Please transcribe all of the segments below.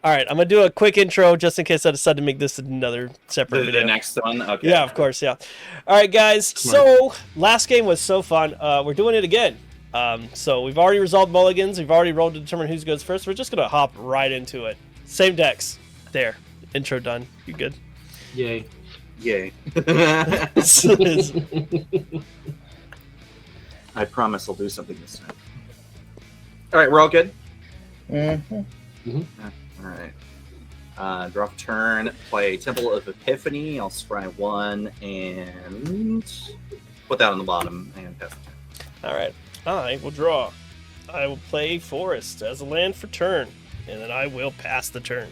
All right, I'm gonna do a quick intro just in case I decide to make this another separate video. The next one, okay. Yeah, of course, yeah. All right, guys. Smart. So last game was so fun. We're doing it again. So we've already resolved mulligans. We've already rolled to determine who goes first. We're just gonna hop right into it. Same decks. There. Intro done. You good? Yay. Yay. I promise I'll do something this time. All right, we're all good? Mm-hmm. All right. Draw a turn, play Temple of Epiphany. I'll scry one and put that on the bottom and pass the turn. All right. I will draw. I will play Forest as a land for turn, and then I will pass the turn.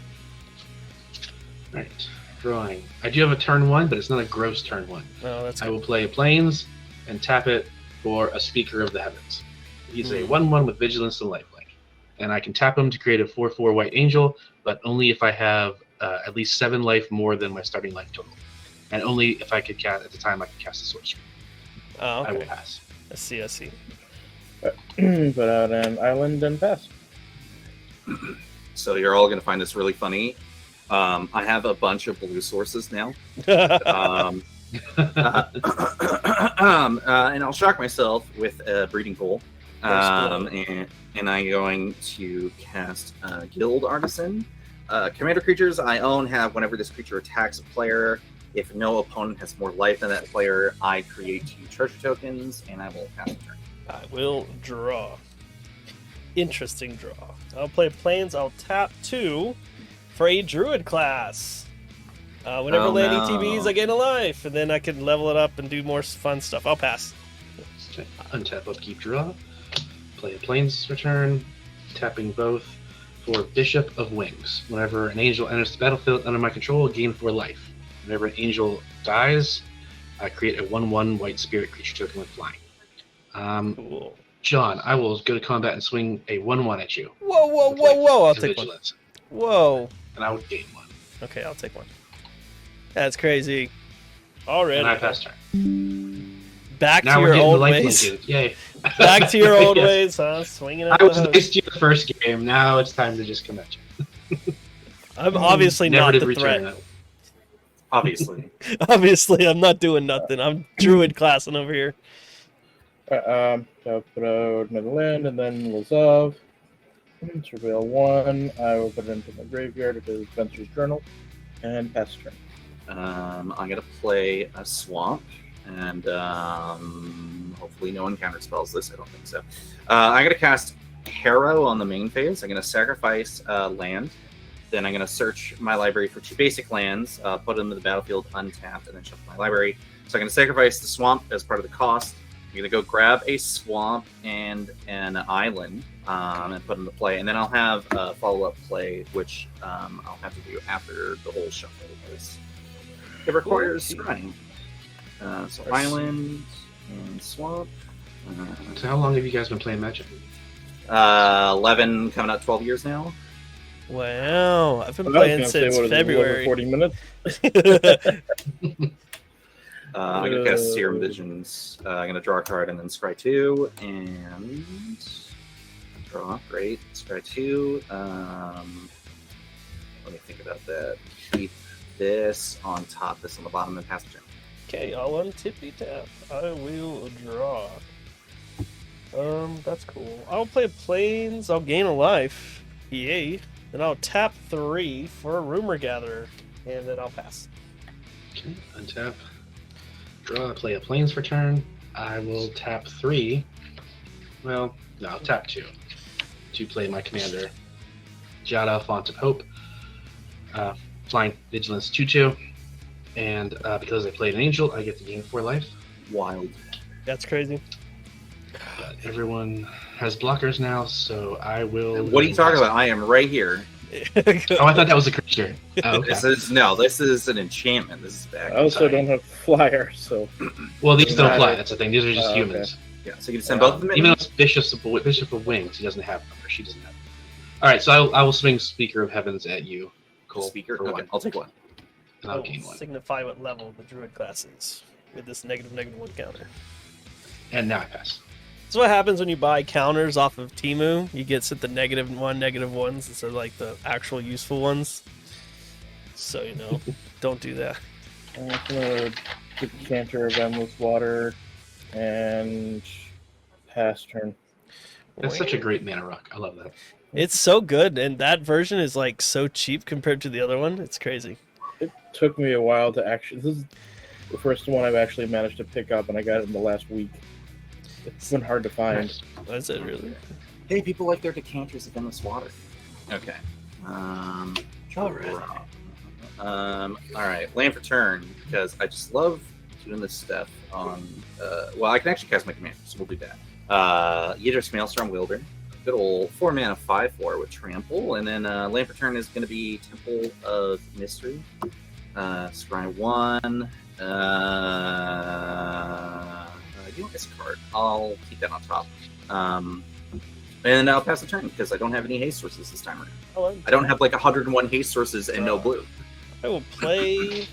Right. Drawing. I do have a turn one, but it's not a gross turn one. Oh, that's I good. will play Plains and tap it for a Speaker of the Heavens. He's a 1/1 with Vigilance and Lifelink. And I can tap him to create a 4/4 White Angel, but only if I have at least 7 life more than my starting life total. And only if I could cast, at the time I could cast a sorcery. Oh, okay. I will pass. I see. Put out an island and pass. So you're all going to find this really funny. I have a bunch of blue sources now. And I'll shock myself with a breeding pool. And I'm going to cast Guild Artisan. Commander creatures I own have whenever this creature attacks a player, if no opponent has more life than that player, I create 2 treasure tokens, and I will pass the turn. I will draw. Interesting draw. I'll play Plains. I'll tap 2 for a Druid class. Whenever land ETBs, I gain a life, and then I can level it up and do more fun stuff. I'll pass. Okay. Untap, upkeep, draw. Play a Plains return, tapping both for Bishop of Wings. Whenever an angel enters the battlefield under my control, gain 4 life. Whenever an angel dies, I create a 1/1 white spirit creature token with flying. Cool. John, I will go to combat and swing a 1/1 at you. Whoa! I'll take one. Whoa. And I would gain 1. Okay, I'll take 1. That's crazy. Already. And I pass turn. Back Now to we're your getting the old life ways. link. Yay. Back to your old Yes. ways, huh? Swinging at I was the host. nice to you the first game. Now it's time to just come at you. I'm obviously Never not did the return threat. that. Obviously. Obviously, I'm not doing nothing. I'm Druid classing over here. So put out another land and then resolve. Surveil 1. I will put it into my graveyard if it's Spencer's Journal and pass turn. I'm going to play a Swamp, and hopefully no one counterspells this. I don't think so. I'm going to cast Harrow on the main phase. I'm going to sacrifice land. Then I'm going to search my library for 2 basic lands, put them in the battlefield untapped, and then shuffle my library. So I'm going to sacrifice the Swamp as part of the cost. I'm going to go grab a Swamp and an island and put them to play. And then I'll have a follow-up play, which I'll have to do after the whole shuffle, because it requires scrying. So island and Swamp. So how long have you guys been playing Magic? 11, coming up 12 years now. Wow, I've been I was playing gonna since say, what is it, February. 40 minutes? I'm going to cast Serum Visions. I'm going to draw a card and then scry 2. And draw. Great. Scry 2. Let me think about that. Keep this on top, this on the bottom, and pass the turn. Okay, I'll untippy tap. I will draw. That's cool. I'll play Plains. I'll gain a life. Yay. Then I'll tap 3 for a Rumor Gatherer, and then I'll pass. Okay, untap. Draw, play a Plains for turn. I will tap 3. Well, no, I'll tap 2 to play my commander, Jada, Font of Hope. Flying Vigilance 2/2. And because I played an angel, I get to gain 4 life. Wild. That's crazy. But everyone has blockers now, so I will. What are you talking about? I am right here. Oh, I thought that was a creature. Oh, okay. This is an enchantment. This is back. I also Sorry. don't have flyer, so Well, these don't fly. That's the thing. These are just Oh, humans. Yeah, so you can send both of them in. Even though it's Bishop of Wings, he doesn't have them, or she doesn't have them. All right, so I will swing Speaker of Heavens at you, Cole. Speaker. for Okay, 1, I'll take 1. and I I'll will gain 1. signify what level the Druid class is with this -1 counter. And now I pass. That's what happens when you buy counters off of Temu. You get sent the -1, -1s instead of like the actual useful ones. So don't do that. I'm gonna decanter of endless water and pass turn. That's such a great mana rock. I love that. It's so good, and that version is like so cheap compared to the other one. It's crazy. It took me a while to actually. This is the first one I've actually managed to pick up, and I got it in the last week. It's been hard to find. That's it, really. Hey, people like their decanters of endless water. Okay. All right. All right. Land for turn, because I just love doing this stuff on. Well, I can actually cast my command, so we'll do that. Yidris Maelstrom Wielder. Good old 4-mana 5/4 with trample, and then land for turn is going to be Temple of Mystery. Scry 1. You don't miss a card. I'll keep that on top. And I'll pass the turn because I don't have any haste sources this time around. I don't have like 101 haste sources and no blue. I will play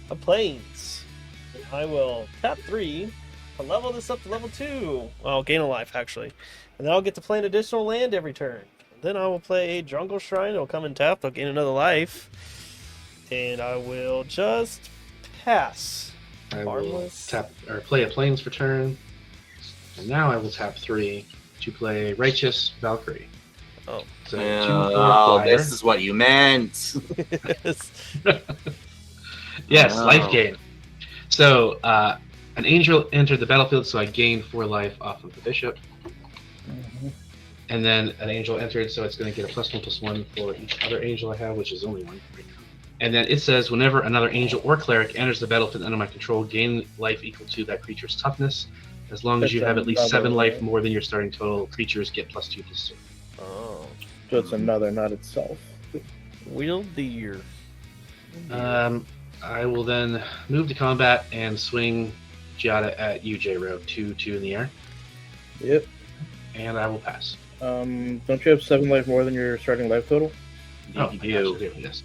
a Plains. I will tap 3 to level this up to level 2. I'll gain a life, actually. And then I'll get to play an additional land every turn. Then I will play a Jungle Shrine. It'll come in tapped. I'll gain another life. And I will just pass. I will Harmless. tap or play a Plains for turn. And now I will tap 3 to play Righteous Valkyrie. Oh. So Oh, this is what you meant. Yes, Oh. life gain. So an angel entered the battlefield, so I gained 4 life off of the bishop. Mhm. And then an angel entered, so it's going to get a +1/+1 for each other angel I have, which is only 1 right now. And then it says, whenever another angel or cleric enters the battlefield under my control, gain life equal to that creature's toughness. As long as you have at least 7 life more than your starting total, creatures get +2/+2. Oh. So it's another, not itself. Wielder. I will then move to combat and swing Giada at you, J-Ro, 2/2 in the air, Yep. and I will pass. Don't you have 7 life more than your starting life total? You I actually do, yes.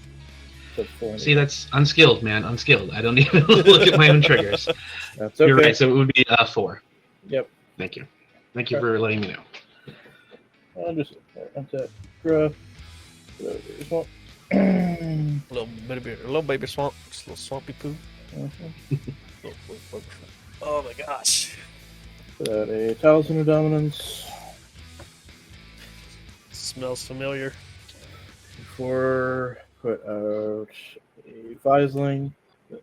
So it's 4. See, that's unskilled, man. Unskilled. I don't even look at my own triggers. That's okay. You're right, so it would be 4. Yep. Thank you. Thank you for letting me know. I'll just untap, draw. Swamp. Little baby swamp. Just a little swampy poo. Oh my gosh. Put out a Talisman of Dominance. Smells familiar. Before put out a Visling.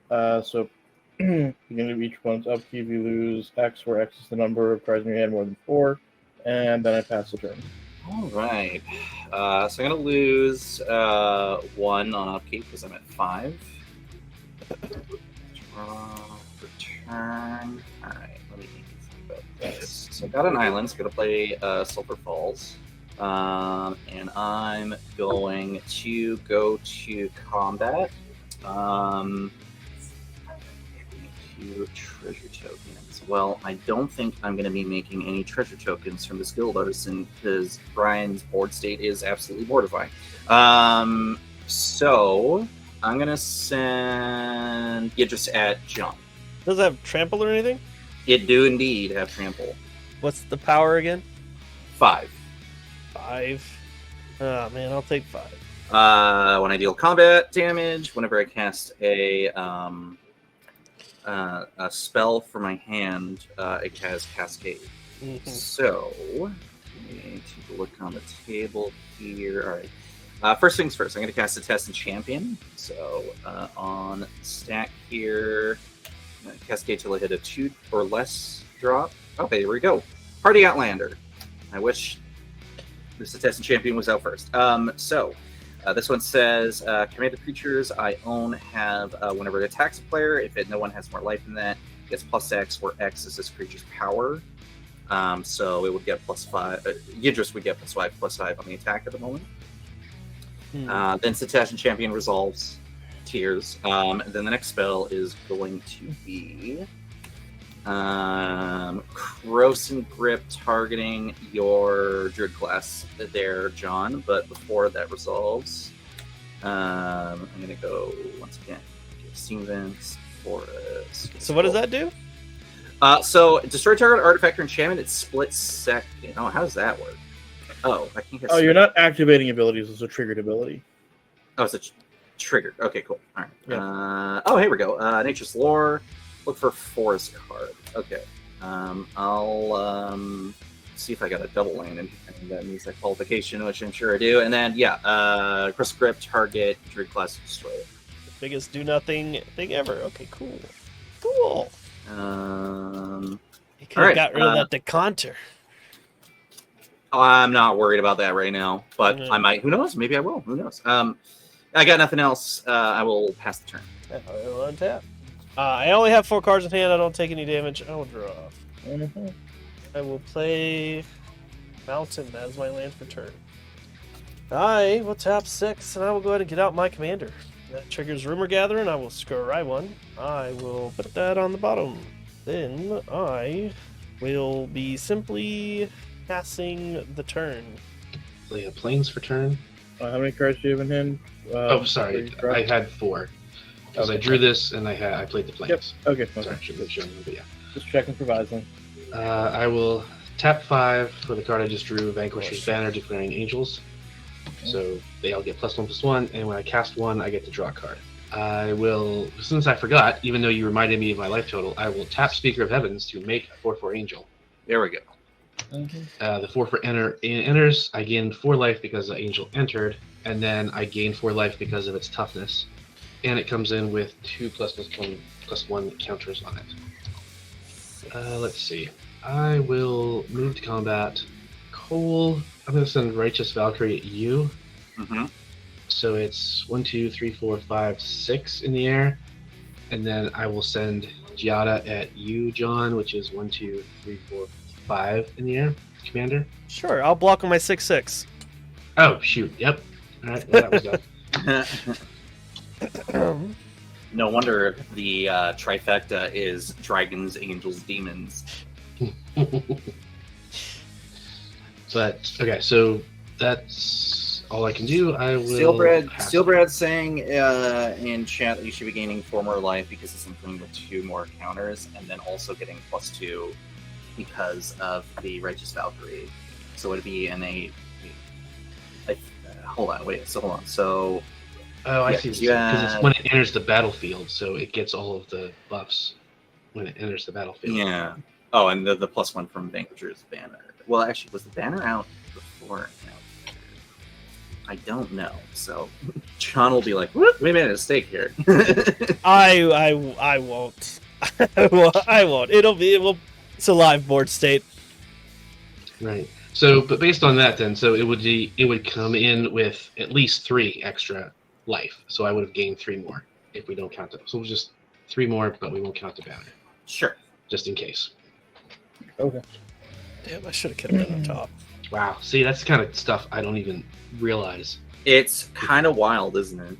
So beginning of each one's upkeep, you lose X, where X is the number of cards in your hand more than 4, and then I pass the turn. All right. So I'm going to lose 1 on upkeep because I'm at 5. Draw, return. All right. Let me think about this. So I got an island. So I'm going to play Sulphur Falls. And I'm going to go to combat. Treasure tokens. Well, I don't think I'm going to be making any treasure tokens from this guild artisan because Brian's board state is absolutely mortifying. So I'm going to send Yidris at John. Does it have trample or anything? It do indeed have trample. What's the power again? 5. 5. Oh man, I'll take 5. When I deal combat damage, whenever I cast a spell from my hand, it has Cascade. Mm-hmm. So, let me take a look on the table here. All right. First things first, I'm going to cast a Test and Champion. So, on the stack here, I'm going to Cascade till I hit a 2 or less drop. Okay, there we go. Party Outlander. I wish this Test and Champion was out first. This one says, commanded creatures I own have, whenever it attacks a player, if no one has more life than that, it gets +X, where X is this creature's power. So it would get +5. Yidris would get +5 on the attack at the moment. Then Cetacean Champion resolves Tears. Then the next spell is going to be Corrosive Grip, targeting your Druid class there, John. But before that resolves, I'm going to go once again. Steam Vents, Forest. So what does that do? So destroy target artifact or enchantment. It's split second. Oh, how does that work? Oh, I can't get. Oh, you're not activating abilities. It's a triggered ability. Oh, it's a triggered. Okay, cool. All right. Yeah. Oh, here we go. Nature's Lore. Look for forest card. Okay. I'll see if I got a double land, and that means that qualification, which I'm sure I do. And then Crystal Grip, target, druid class, destroy it. The biggest do nothing thing ever. Okay, cool. Cool. You You could have got rid of that decanter. I'm not worried about that right now, but Mm. I might. Who knows? Maybe I will. Who knows? I got nothing else. I will pass the turn. I will untap. I only have 4 cards in hand. I don't take any damage. I will draw. Mhm. I will play Mountain as my land for turn. I will tap 6, and I will go ahead and get out my commander. That triggers Rumor Gather, and I will scry one. I will put that on the bottom. Then I will be simply passing the turn. Play a plains for turn. How many cards do you have in hand? Oh, sorry. I had 4. Because I Okay. drew this and I played the plains. Okay. Sorry, I should have shown you, but yeah. Just checking for Visling. I will tap 5 for the card I just drew, Vanquisher's Banner, declaring angels. So they all get +1/+1, and when I cast 1, I get to draw a card. I will, since I forgot, even though you reminded me of my life total, I will tap Speaker of Heavens to make a 4/4 angel. There we go. The 4 for enters. I gain 4 life because the angel entered, and then I gain 4 life because of its toughness. And it comes in with 2 +1/+1 counters on it. Let's see. I will move to combat. Cole, I'm going to send Righteous Valkyrie at you. Mm-hmm. So it's 1, 2, 3, 4, 5, 6 in the air. And then I will send Giada at you, John, which is 1, 2, 3, 4, 5 in the air. Commander? Sure, I'll block on my 6/6. Oh, shoot. Yep. All right. Well, that was done. No wonder the trifecta is dragons, angels, demons. But, okay, so that's all I can do. I will. Steelbread saying in chat that you should be gaining 4 more life because it's something with 2 more counters, and then also getting +2 because of the Righteous Valkyrie. So it'd be in a. Hold on. So. Oh, I Yeah, see. yeah. Because it's when it enters the battlefield, so it gets all of the buffs when it enters the battlefield. Yeah. Oh, and the +1 from Vanquisher's Banner. Well, actually, was the banner out before? No. I don't know. So John will be like, "Whoop, we made a mistake here." I won't. I won't. It's a live board state. Right. So, but based on that, then, so it would come in with at least 3 extra life. So I would have gained 3 more if we don't count it. So we'll just 3 more, but we won't count the banner, Sure. just in case. Okay. Damn, I should have kept that on top. Wow. See, that's the kind of stuff I don't even realize. It's kind of wild, isn't it?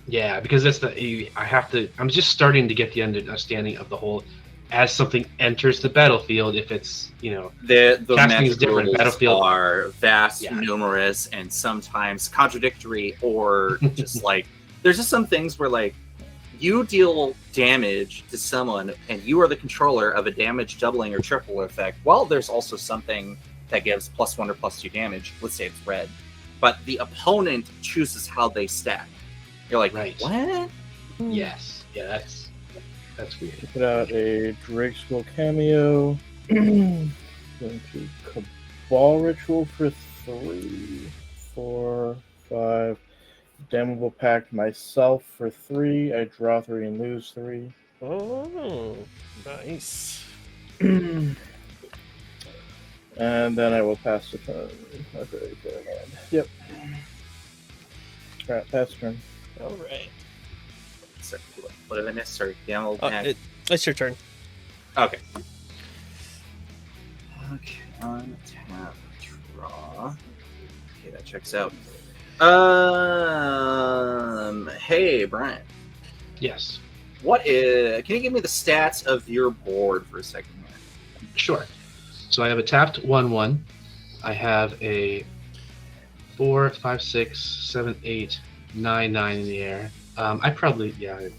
Yeah, because that's I'm just starting to get the understanding of the whole, as something enters the battlefield, if it's, The casting is magic different. rules Battlefield are vast, Yeah. numerous, and sometimes contradictory, or just like there's just some things where like you deal damage to someone and you are the controller of a damage doubling or triple effect. Well, there's also something that gives +1 or +2 damage. Let's say it's red, but the opponent chooses how they stack. You're like, Right. what? Yes. Yeah, that's weird. Put out a Drake School cameo. Going to Cabal Ritual for 3, 4, 5. Damnable Pact myself for 3. I draw 3 and lose 3. Oh, nice. And then I will pass the turn. Okay, fair hand. Yep. Alright, pass turn. All right. Sorry, what did I miss? Sorry, Gamble. It's your turn. Okay. Okay, untap, draw. Okay, that checks out. Hey, Brian. Yes. Can you give me the stats of your board for a second here? Sure. So I have a tapped 1/1. I have a 4, 5, 6, 7, 8, 9, 9 in the air. I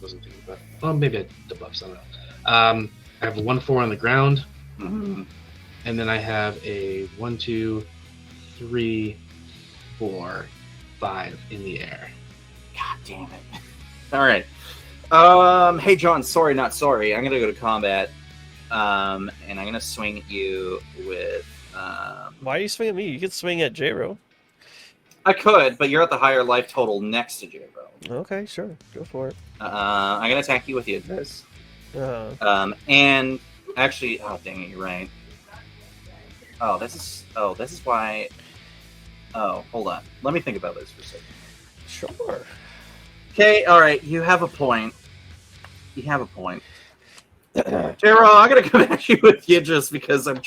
wasn't thinking about. Well, maybe I had the buffs. I don't know. I I have a 1/4 on the ground, Mhm. and then I have a 1, 2, 3, 4, 5 in the air. God damn it. All right. Hey, John, sorry, not sorry. I'm going to go to combat, and I'm going to swing at you with... Why are you swinging at me? You could swing at J-Ro. I could, but you're at the higher life total next to J-Ro. Okay, sure. Go for it. I'm going to attack you with the Abyss. And actually... Oh, dang it, you're right. This is why... Oh, hold on. Let me think about this for a second. Sure. Okay, all right. You have a point. Taro, I'm gonna come at you with Yidris because I'm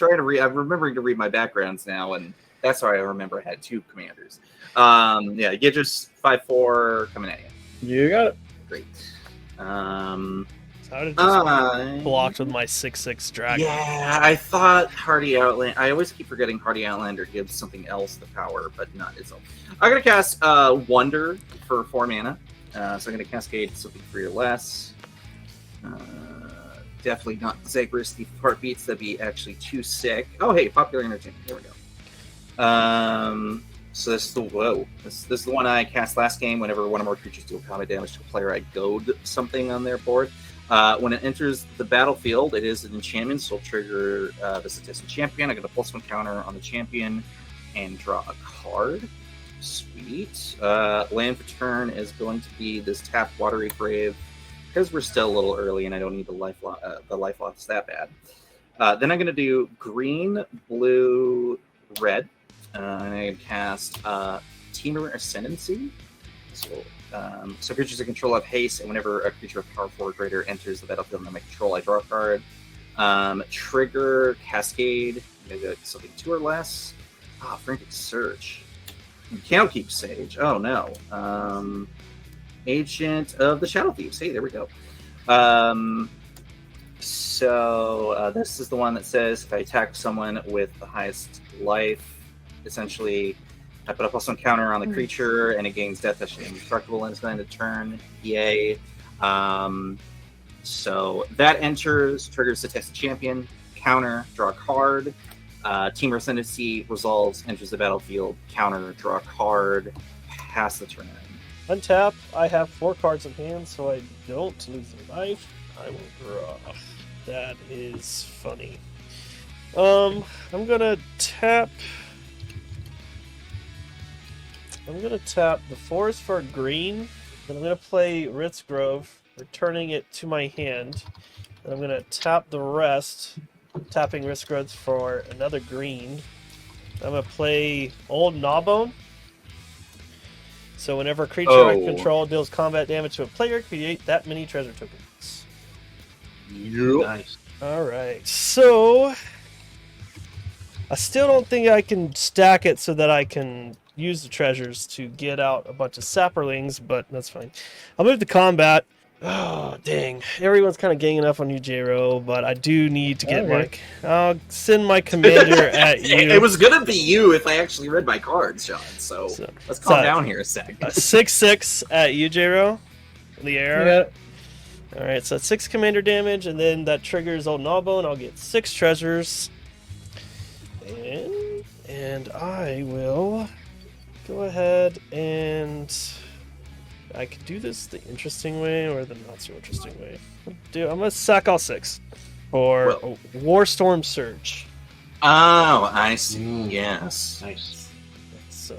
remembering to read my backgrounds now, and that's why I remember I had 2 commanders. Yeah, Yidris 5/4 coming at you. You got it. Great. So I would have just blocked with my 6/6 dragon. Yeah, I thought Hardy Outlander. I always keep forgetting Hardy Outlander gives something else the power, but not its own. I'm gonna cast Wonder for 4 mana. So I'm going to cascade something 3 or less. Definitely not Zagreus Thief of Heartbeats. That'd be actually too sick. Oh, hey, Popular Entertainment. Here we go. So this is This is the one I cast last game. Whenever one or more creatures deal combat damage to a player, I goad something on their board. When it enters the battlefield, it is an enchantment, so it'll trigger the Statistic Champion. I get a +1 counter on the champion and draw a card. Sweet. Land for turn is going to be this tapped Watery Grave because we're still a little early and I don't need the life loss that bad. Then I'm going to do green, blue, red. And I cast Teamer Ascendancy. So creatures that control have haste, and whenever a creature of power 4 or greater enters the battlefield and I control, I draw a card. Trigger Cascade. Maybe something 2 or less. Frantic Search. Can't keep Sage. Oh no. Agent of the Shadow Thieves. Hey, there we go. So this is the one that says if I attack someone with the highest life, essentially I put a +1 counter on the creature and it gains death touch and indestructible and it's going to turn. Yay. So that enters, triggers the Test Champion, counter, draw a card. Team Ascendancy resolves, enters the battlefield, counter, draw a card, pass the turn. Untap. I have 4 cards in hand, so I don't lose a life. I will draw. That is funny. I'm gonna tap. The forest for green. Then I'm gonna play Ritz Grove, returning it to my hand. And I'm gonna tap the rest. Tapping Risk Growth for another green. I'm going to play Old Gnawbone. So whenever a creature I control deals combat damage to a player, create that many treasure tokens. Yep. Nice. Alright, so I still don't think I can stack it so that I can use the treasures to get out a bunch of sapperlings, but that's fine. I'll move to combat. Oh, dang. Everyone's kind of ganging up on you, J-Ro, but I do need to get I'll send my commander at you. It was going to be you if I actually read my cards, Sean, so let's calm down here a sec. 6/6 at you, J-Ro. In the air. Yeah. Alright, so that's 6 commander damage, and then that triggers Old Gnawbone. I'll get 6 treasures. And I will go ahead and... I could do this the interesting way or the not so interesting way. I'm gonna sack all 6 for Warstorm Surge. Oh, I see. Yes. Nice. So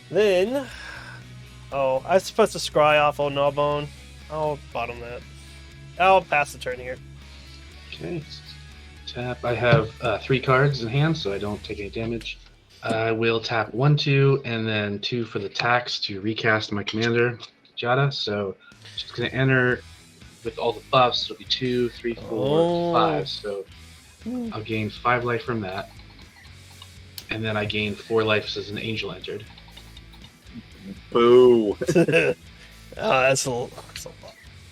then, I was supposed to scry off Old Gnawbone. I'll bottom that. I'll pass the turn here. Okay. Tap. I have 3 cards in hand, so I don't take any damage. I will tap 1, 2, and then 2 for the tax to recast my commander, Jada. So she's going to enter with all the buffs. It'll be 2, 3, 4, 5. So I'll gain 5 life from that. And then I gain 4 life as an angel entered. Boo. That's a lot.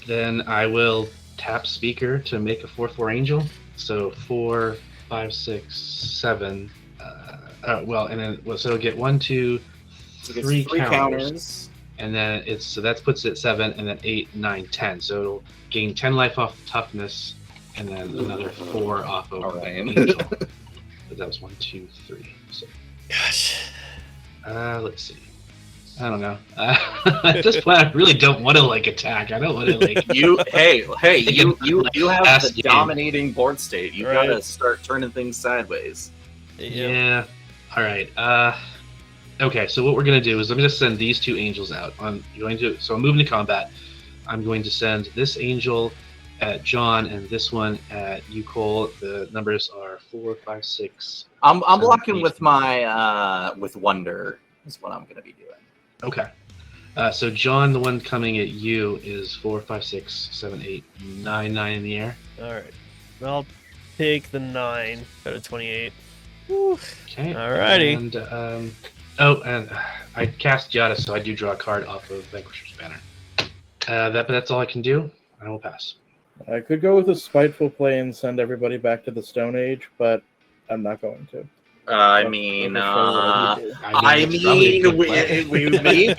Then I will tap Speaker to make a 4/4 angel. So 4, 5, 6, 7. So it'll get 1, 2, 3 counters. And then that puts it at 7, and then 8, 9, 10. So it'll gain 10 life off the toughness, and then another 4 off of Orion. Angel. But that was 1, 2, 3. So, Gosh. let's see. I don't know. At this point, I really don't want to attack. I don't want to You you have Last the game. dominating board state. You Right. gotta start turning things sideways. Yeah. All right. Okay. So what we're gonna do is I'm gonna send these 2 angels out. So I'm moving to combat. I'm going to send this angel at John and this one at you, Cole. The numbers are 4, 5, 6. I'm Seven, blocking 8. with my with Wonder is what I'm gonna be doing. Okay. So John, the one coming at you is 4, 5, 6, 7, 8, 9, 9 in the air. All right. I'll take the 9 out of 28. Whew. Okay. Alrighty. And and I cast Yada, so I do draw a card off of Vanquisher's Banner. That's all I can do. I will pass. I could go with a spiteful play and send everybody back to the Stone Age, but I'm not going to. I Let mean, me show you what I do. It's probably a good play.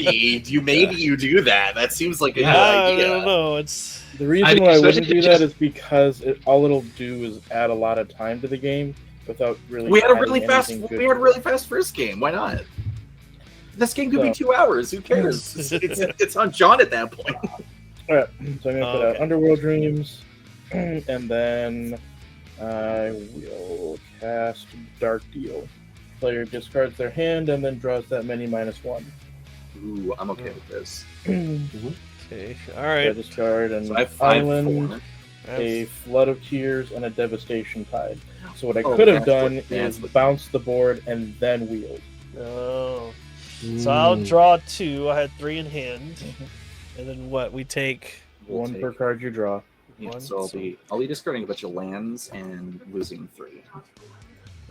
maybe you do that. That seems like a Yeah. good I idea. don't know. It's The reason I mean, why I especially wouldn't do if that just- is because all it'll do is add a lot of time to the game without really. We had a adding really fast. anything good We had a to really fast first game. Why not? This game could be So- 2 hours. Who cares? It's on John at that point. it. All right, so I'm gonna put out Okay. Underworld Dreams, and then I will cast Dark Deal. Player discards their hand and then draws that many -1. Ooh, I'm okay with this. okay. All I right. discard an So I have 5 island, 4. a Flood of Tears, and a Devastation Tide. So what I Oh, could have that's done what- that's is what- bounce the board and then wield. Oh. So I'll draw 2. I had 3 in hand, and then what? We take. We'll One take- per card you draw. Yeah, One, so so- I'll be discarding a bunch of lands and losing 3.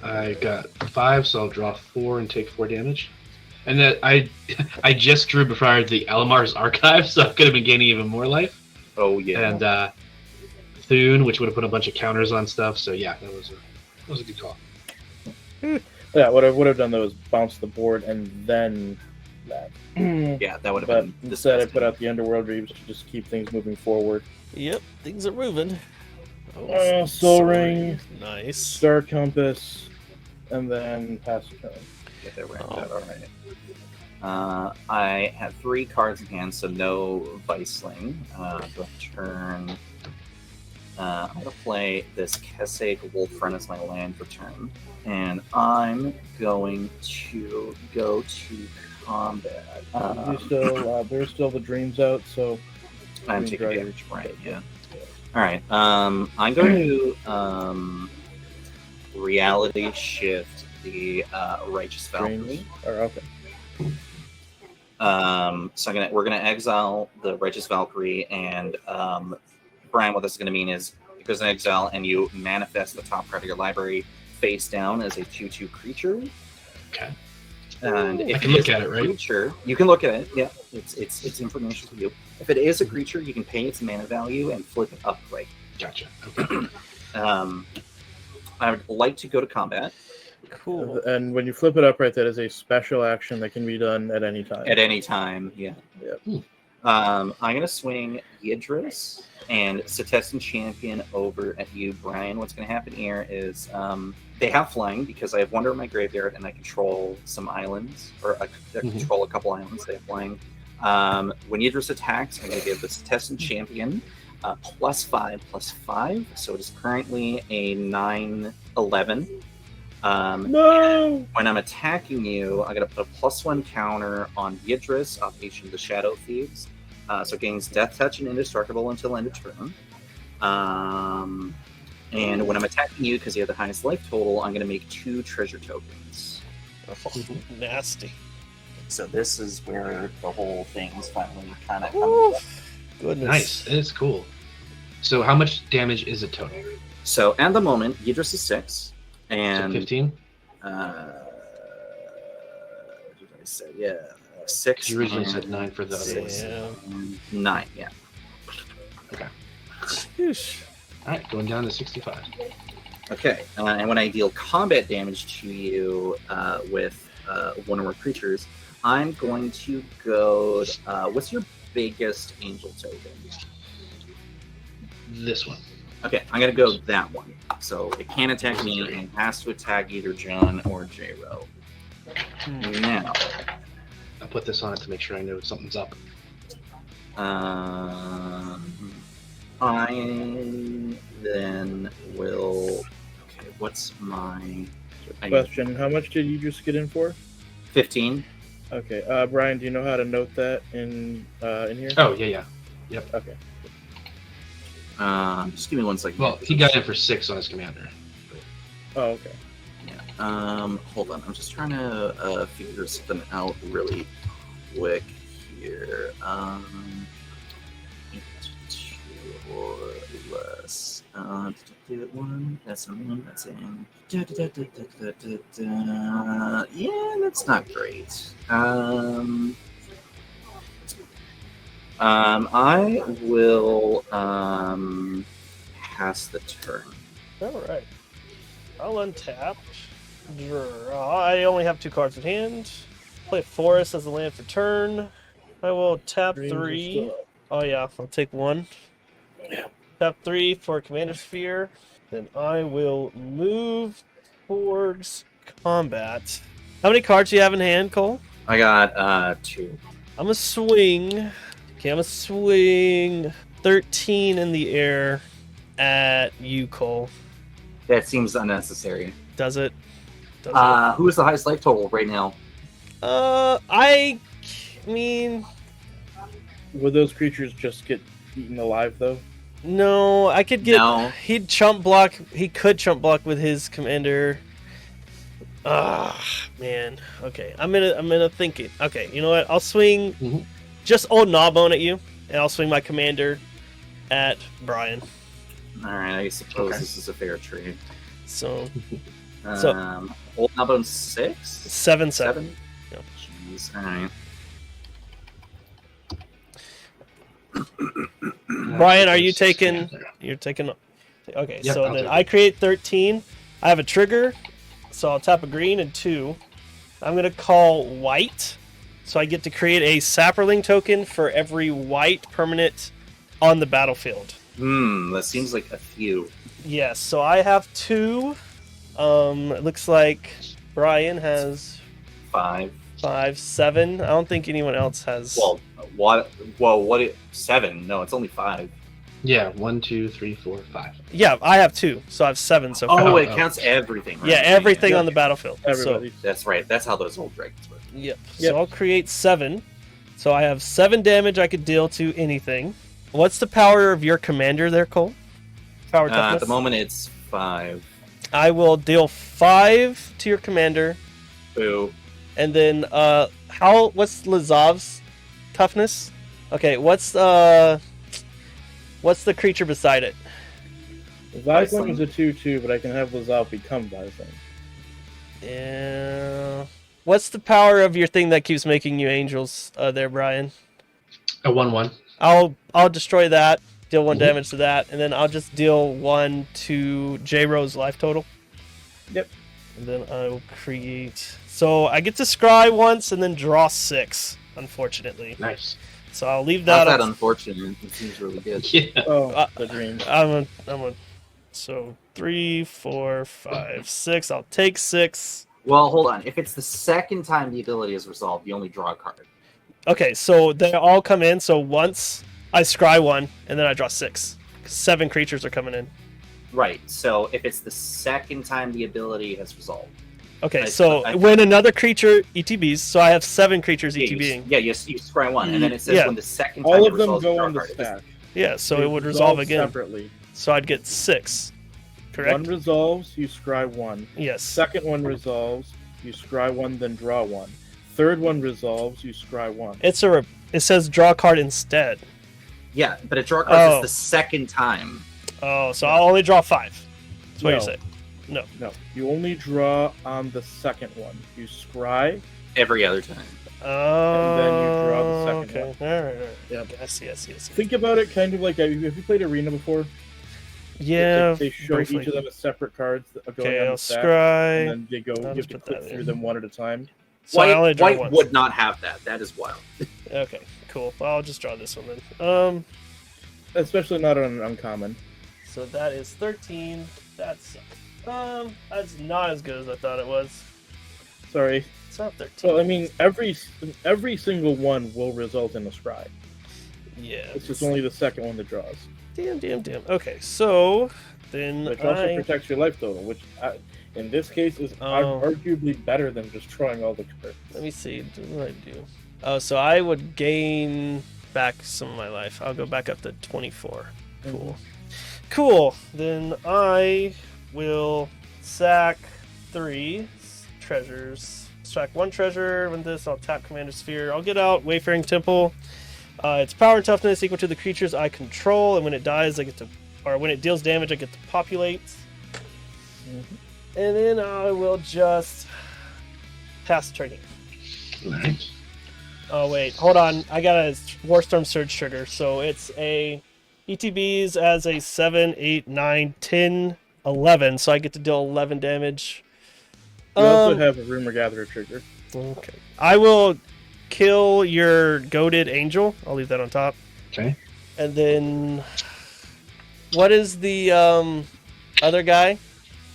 I got 5, so I'll draw 4 and take 4 damage. And then I just drew before the Alamar's Archive, so I could have been gaining even more life. Oh yeah. And Thune, which would have put a bunch of counters on stuff. So yeah, that was a good call. Yeah, what I would have done though is bounce the board and then that. Yeah, that would have But been instead, I disgusting. put out the Underworld Dreams to just keep things moving forward. Yep, things are moving. Oh, Soul Ring. Nice. Star Compass, and then pass the turn. Get that right. Oh. All right. I have 3 cards in hand, so no Viceling. But turn. I'm gonna play this Keseg Wolfrun as my land for turn, and I'm going to go to combat. There's still the dreams out, so I'm you taking draw your- damage, right? Yeah. All right. I'm going to reality shift the Righteous Valkyrie. dreams. Or okay. So we're gonna exile the Righteous Valkyrie, and Brian, what this is gonna mean is it goes in exile, and you manifest the top card of your library face down as a 2/2 creature. Okay. And if I can it look is at a it, right? creature, you can look at it. Yeah, it's information for you. If it is a creature, you can pay its mana value and flip it upright. Gotcha. Okay. I would like to go to combat Cool. And when you flip it upright, that is a special action that can be done at any time. at any time. Yeah. Yep. I'm gonna swing Yidris and Setestan Champion over at you, Brian. What's gonna happen here is they have flying because I have Wonder in my graveyard and I control some islands, or I control a couple islands. They have flying. When Yidris attacks, I'm gonna give the Setestan Champion +5/+5. So it is currently a 9/11. No! When I'm attacking you, I'm going to put a +1 counter on Yidris, Occupation of the Shadow Thieves. So it gains Death Touch and Indestructible until end of turn. And when I'm attacking you, because you have the highest life total, I'm going to make 2 treasure tokens. Oh, nasty. So this is where the whole thing's finally kind of Woo. Goodness. Nice. It's cool. So how much damage is it total? So at the moment, Yidris is 6. So And 15? what did I say? Yeah, 6. You originally and said 9 for the other one. 6 Yeah. and 9, yeah. Sheesh. All right, going down to 65. Okay, and when I deal combat damage to you with one or more creatures, I'm going to go. What's your biggest angel token? This one. Okay, I'm gonna go that one. So it can't attack me and has to attack either John or J-Ro. Now, I'll put this on it to make sure I know something's up. I then will. Okay, what's my Question: how much did you just get in for? 15? Okay, Brian, do you know how to note that in here? Oh, yeah. Yep. Okay. Just give me 1 second. Well, he got in for 6 on his commander. Oh, okay. Yeah. Hold on. I'm just trying to figure something out really quick here. 2 or less. One. That's in. That's in. Yeah, that's not great. I will pass the turn. All right. I'll untap. Draw. I only have 2 cards in hand. Play Forest as a land for turn. I will tap Dreams are 3. still up. Oh yeah, I'll take 1. Tap 3 for Commander Sphere. Then I will move towards combat. How many cards do you have in hand, Cole? I got 2. I'm gonna swing. Okay, I'm gonna swing 13 in the air at you, Cole. That seems unnecessary. Does it? Does Who is the highest life total right now? I mean, Would those creatures just get eaten alive though? no, I could get. No. He'd chump block. He could chump block with his commander. Man. Okay, I'm gonna think it. Okay, you know what? I'll swing Mhm. just old Gnawbone at you, and I'll swing my commander at Brian. All right, I suppose Okay. this is a fair trade. So Old Gnawbone 6? 7/7. 7? Yeah. Jeez. All right. Brian, are you taking? Commander. You're taking. Okay, Yep, so I'll then take I it. create 13. I have a trigger, so I'll tap a green and 2. I'm gonna call white, so I get to create a Sapperling token for every white permanent on the battlefield. That seems like a few. Yes, so I have 2. It looks like Brian has 5. 5, 7. I don't think anyone else has. Well, what? Well, what? 7? No, it's only 5. Yeah, 1, 2, 3, 4, 5. Yeah, I have 2, so I have 7 so far. Oh, Oh, it oh. counts everything. Right? Yeah, everything Yeah. on the battlefield. So, Everybody. That's right. That's how those old dragons work. yep. Yep. So I'll create 7. So I have 7 damage I could deal to anything. What's the power of your commander there, Cole? Power At toughness? the moment, it's 5. I will deal 5 to your commander, Boo. and then what's Lazav's toughness? Okay, what's the creature beside it? Visling is a 2/2, but I can have Lazav become Visling. Yeah. What's the power of your thing that keeps making you angels there, Brian? A 1/1. I'll destroy that, deal 1 Mhm. damage to that, and then I'll just deal 1 to J-Ro's life total. Yep. And then I will create. So I get to scry once and then draw 6, unfortunately. Nice. So I'll leave Not that. that unfortunate. It seems really good. Yeah. Oh, the dreams. So 3, 4, 5, 6. I'll take 6. Well, hold on. If it's the second time the ability is resolved, you only draw a card. Okay, so they all come in. So once I scry 1, and then I draw 6. 7 creatures are coming in. Right. So if it's the second time the ability has resolved. Okay, I- so I- when another creature ETBs, so I have 7 creatures Yeah, ETBing. you scry 1, and then it says Yeah. when the second time All it of them resolves, you go draw a on the card. stack. Yeah, so They it would resolve again. separately. So I'd get 6. Correct? One resolves, you scry 1. Yes. Second one resolves, you scry 1, then draw 1. Third one resolves, you scry 1. It says draw a card instead. Yeah, but a draw card Oh. is the second time. Oh, so I'll only draw 5. That's what No. you're saying. No, you only draw on the second one. You scry, Every other time. Oh, then you draw the second okay. All right. Yep. Okay, I see. think about it kind of like, have you played Arena before? Yeah, They show briefly. each of them as separate cards that are going Okay, on I'll the stack, scry. and then they go, I'll you have just to put click that through in. them one at a time. So I only draw White once. would not have that. That is wild. Okay, cool. Well, I'll just draw this one then. Especially not on an uncommon. So that is 13. That's not as good as I thought it was. Sorry. It's not 13. Well, I mean, every single one will result in a scry. Yeah. It's just only the second one that draws. Damn. Okay, so then Which also protects your life total, which in this case is arguably better than just drawing all the cards. Let me see. What do I do? Oh, so I would gain back some of my life. I'll go back up to 24. Cool. Cool. Then I will sack 3 treasures. Sack 1 treasure. When this, I'll tap Commander Sphere. I'll get out Wayfaring Temple. Its power and toughness equal to the creatures I control, and when it dies, I get to, or when it deals damage, I get to populate. And then I will just pass turn here. Nice. Oh wait, hold on. I got a Warstorm Surge trigger, so it's a ETBs as a 7, 8, 9, 10, 11, so I get to deal 11 damage. You also have a Rumor Gatherer trigger. Okay. I will kill your goated angel. I'll leave that on top. Okay. And then what is the other guy?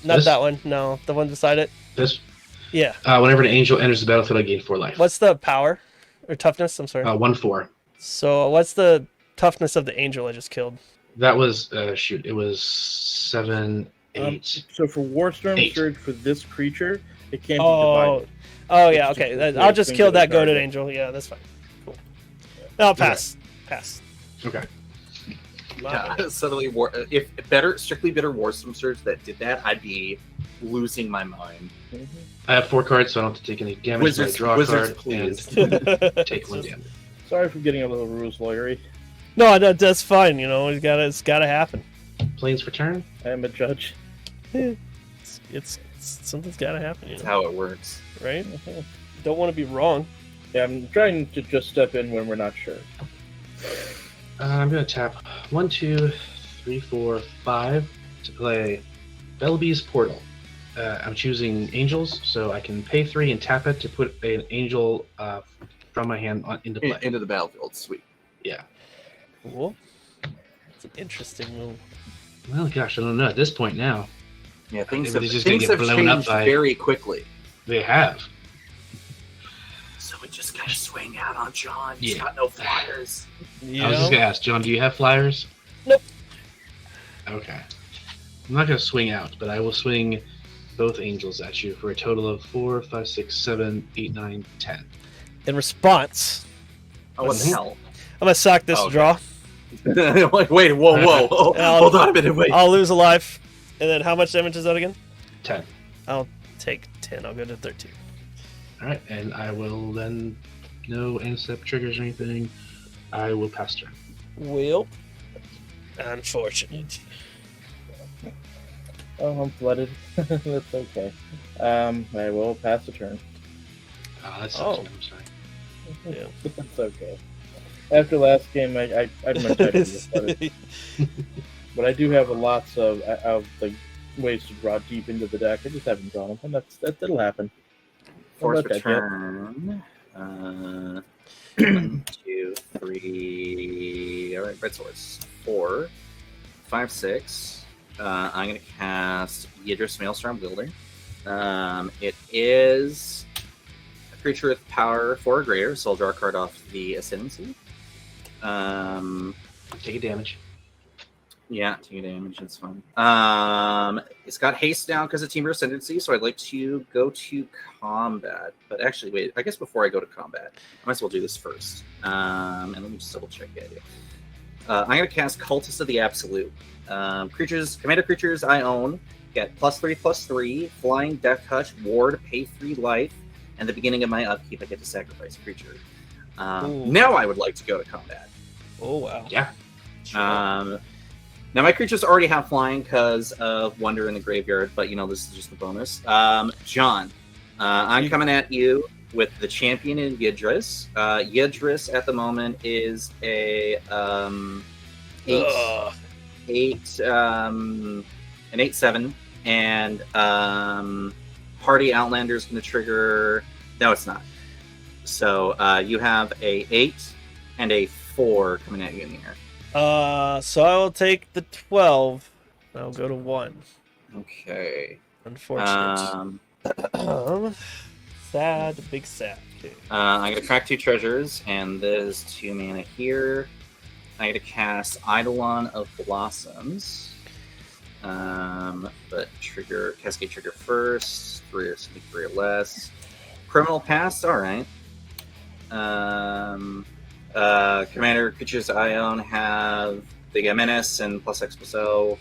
Not This? that one. No, the one beside it. This. Yeah. Whenever an angel enters the battlefield, I gain 4 life. What's the power or toughness? I'm sorry. 1/4. So what's the toughness of the angel I just killed? That was It was 7, 8. So for Warstorm 8. Surge for this creature, it can't be divided. Oh yeah. It's Okay. just I'll just kill that singular goated target. angel. Yeah, that's fine. Cool. No, I'll pass. Pass. Okay. Suddenly, if strictly bitter Warstorm Surge that did that, I'd be losing my mind. I have 4 cards, so I don't have to take any damage. Wizards, I draw a Wizards, card please. and take 1 damage. Sorry for getting a little rules lawyery. No, that's fine. You know, it's gotta happen. Planes for turn. I am a judge. It's something's gotta happen. You That's know, how it works. right? Don't want to be wrong. Yeah, I'm trying to just step in when we're not sure. I'm going to tap 1, 2, 3, 4, 5 to play Belby's Portal. I'm choosing angels, so I can pay 3 and tap it to put an angel from my hand into play. Into the battlefield. Sweet. Yeah. Cool. It's an interesting move. Well, gosh, I don't know. At this point now, Yeah, things Everybody's have, just gonna things get have blown up changed by- very quickly. they have. So we just gotta swing out on John. He's Yeah. got no flyers. Yeah. I was just going to ask, John, do you have flyers? Nope. Okay. I'm not going to swing out, but I will swing both angels at you for a total of 4, 5, 6, 7, 8, 9, 10. In response, Oh, what the hell? I'm gonna sack this Okay. draw. Like, wait, whoa. Oh, I'll- hold on a minute, wait. I'll lose a life. And then how much damage is that again? 10. I'll take 10. I'll go to 13. All right, and I will then, no end step triggers or anything. I will pass turn. Well, unfortunate. Oh, I'm flooded. That's okay. I will pass the turn. Oh, that sucks. Oh. Man, I'm sorry. Yeah. That's okay. After last game, I meant to be flooded. But I do have lots of like ways to draw deep into the deck. I just haven't drawn them, and that'll happen. Force I'll let that get- return. 1, 2, 3. All right, red swords. 4, 5, 6. I'm gonna cast Yidris Maelstrom Wielder. It is a creature with power 4 or greater, so I'll draw a card off the Ascendancy. Take a damage. Yeah, 2 damage, that's fine. It's got haste now because of Teamer Ascendancy, so I'd like to go to combat. But actually, wait, I guess before I go to combat, I might as well do this first. And let me just double check the idea. I'm going to cast Cultist of the Absolute. Commander creatures I own get +3/+3, Flying, Death Touch, Ward, pay 3 life, and at the beginning of my upkeep, I get to sacrifice a creature. Ooh. Now I would like to go to combat. Oh, wow. Yeah. Now my creatures already have flying because of Wonder in the Graveyard, but this is just the bonus. John, I'm coming at you with the champion in Yidris. Yidris at the moment is a 8/7, and Hardy Outlander is going to trigger. No, it's not. So you have a 8 and a 4 coming at you in the air. So I will take the 12 I'll go to 1. Okay. Unfortunate. Sad, big sad. Okay. I'm going to crack 2 treasures, and there's 2 mana here. I'm going to cast Eidolon of Blossoms. But Cascade trigger first. 3 or less. Criminal Past, alright. Commander creatures I own have they get menace and +X+O.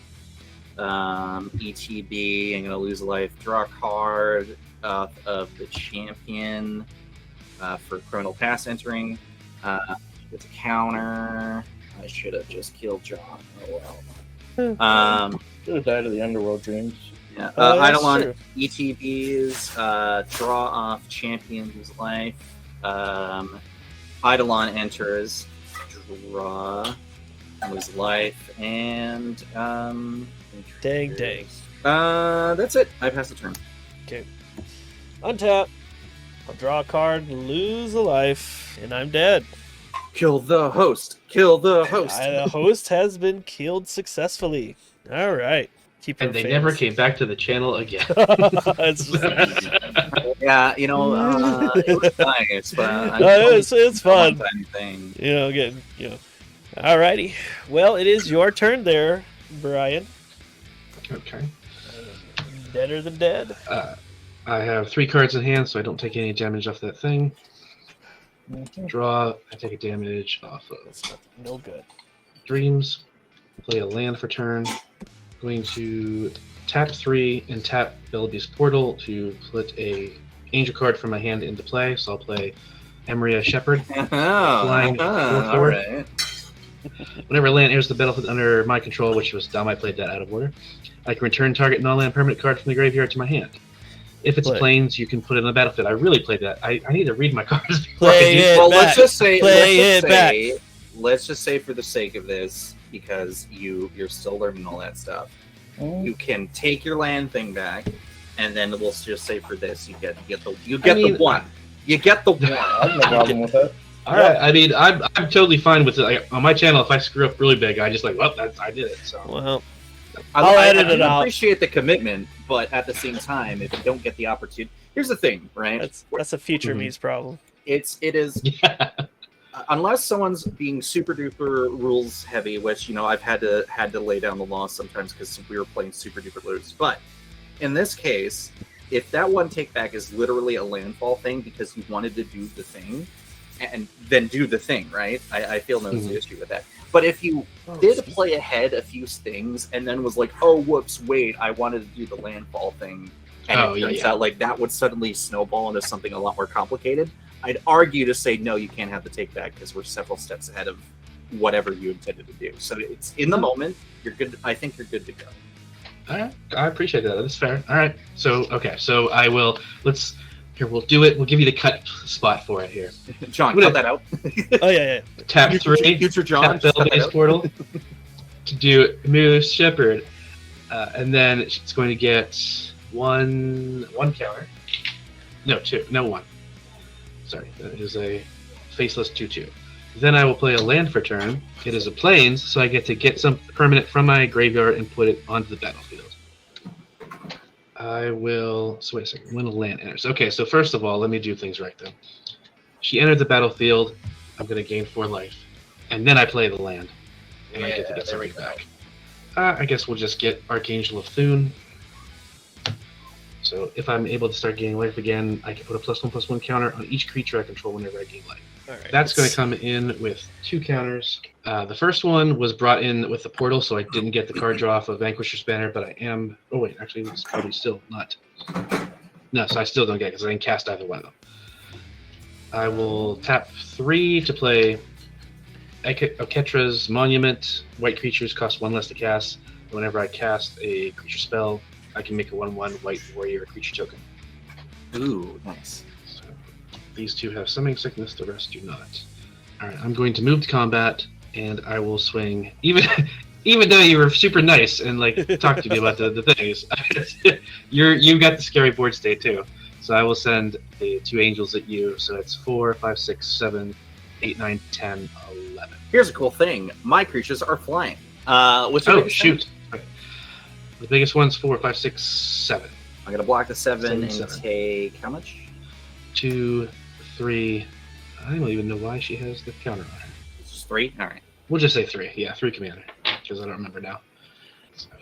ETB, I'm going to lose a life, draw a card of the champion for Criminal Pass entering. It's a counter. I should have just killed John. Oh well. Should have died of the Underworld Dreams. Yeah. That's Eidolon true. ETBs, draw off champion's life. Eidolon enters, draw, lose life, and Dang. that's it. I pass the turn. Untap. I'll draw a card, lose a life, and I'm dead. Kill the host. Kill the host. The host has been killed successful. All right. Keep And her they fans. never came back to the channel again. It's just- Yeah, it was nice, but it's fun. one-time thing. Alrighty. Well, it is your turn there, Brian. Okay. Deader than dead. I have 3 cards in hand, so I don't take any damage off that thing. Draw. I take a damage off of That's no good. Dreams. Play a land for turn. Going to tap 3 and tap Beast Portal to put a angel card from my hand into play. So I'll play Emeria Shepherd. Flying all right. Whenever land enters the battlefield under my control, which was dumb, I played that out of order. I can return target non-land permanent card from the graveyard to my hand. If it's Play. planes, you can put it on the battlefield. I really played that. I need to read my cards before Play I do. it. Well, back. let's just say for the sake of this, because you're still learning all that stuff, you can take your land thing back, and then we'll just say for this, you get the one. You get the one. I have no problem with that. All right. I mean, I'm totally fine with it. Like, on my channel, if I screw up really big, I just I did it. So Well, I edit it out. appreciate the commitment, but at the same time, if you don't get the opportunity, here's the thing, right? that's a future Mhm. me's problem. It is yeah. unless someone's being super duper rules heavy, which I've had to lay down the law sometimes because we were playing super duper loose. But in this case, if that one take back is literally a landfall thing because you wanted to do the thing, and then do the thing, right? I feel no issue with that. But if you did play ahead a few things and then was like, oh whoops, wait, I wanted to do the landfall thing, and it turns out like that would suddenly snowball into something a lot more complicated, I'd argue to say no, you can't have the take back because we're several steps ahead of whatever you intended to do. So it's in the moment, you're good. I think you're good to go. All right. I appreciate that. That's fair. All right. So so I will. We'll do it. We'll give you the cut spot for it here. John, cut that out. Oh yeah. Tap 3. Future John, Tap Base Portal to do Moose Shepherd, and then it's going to get one counter. No, 2. No, 1. Sorry, that is a faceless 2/2. Then I will play a land for turn. It is a plains, so I get to get some permanent from my graveyard and put it onto the battlefield. I will. So wait a second. When a land enters. Okay, so first of all, let me do things right then. She entered the battlefield. I'm going to gain 4 life, and then I play the land, and I get to get something back. I guess we'll just get Archangel of Thune. So if I'm able to start gaining life again, I can put a +1/+1 counter on each creature I control whenever I gain life. All right. That's going to come in with 2 counters. The first one was brought in with the portal, so I didn't get the card draw off of Vanquisher's Banner, but I am... Oh, wait, actually, it's probably still not. No, so I still don't get it because I didn't cast either one of them. I will tap 3 to play Oketra's Monument. White creatures cost 1 less to cast. Whenever I cast a creature spell, I can make a 1/1 white warrior creature token. Ooh, nice. So these 2 have Summoning Sickness, the rest do not. Alright, I'm going to move to combat, and I will swing. Even though you were super nice and talked to me about the things, you got the scary board state too. So I will send the 2 angels at you. So it's 4, 5, 6, 7, 8, 9, 10, 11. Here's a cool thing. My creatures are flying. What's your biggest shoot. The biggest one's 4, 5, 6, 7. I'm gonna block the 7 and 7. take how much? 2, 3. I don't even know why she has the counter on her. It's just 3. All right. We'll just say 3. Yeah, 3 commander. Because I don't remember now.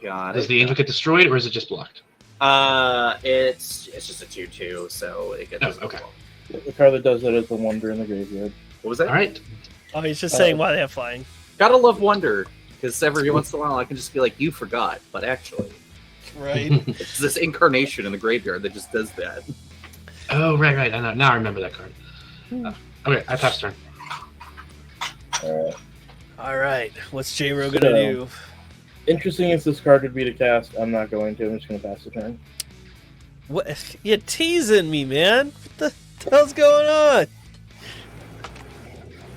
Does the angel get destroyed, or is it just blocked? It's just a 2/2, so it gets. Oh, okay. The card that does that is the Wonder in the graveyard. What was that? All right. Oh, he's just saying why they have flying. Gotta love Wonder, because every once in a while I can just be like, you forgot, but actually, Right. it's this incarnation in the graveyard that just does that. Oh, right. I know. Now I remember that card. Okay, I pass turn. All right. What's J-Ro gonna do? Interesting if this card would be to cast. I'm not going to. I'm just going to pass the turn. What? You're teasing me, man. What the hell's going on?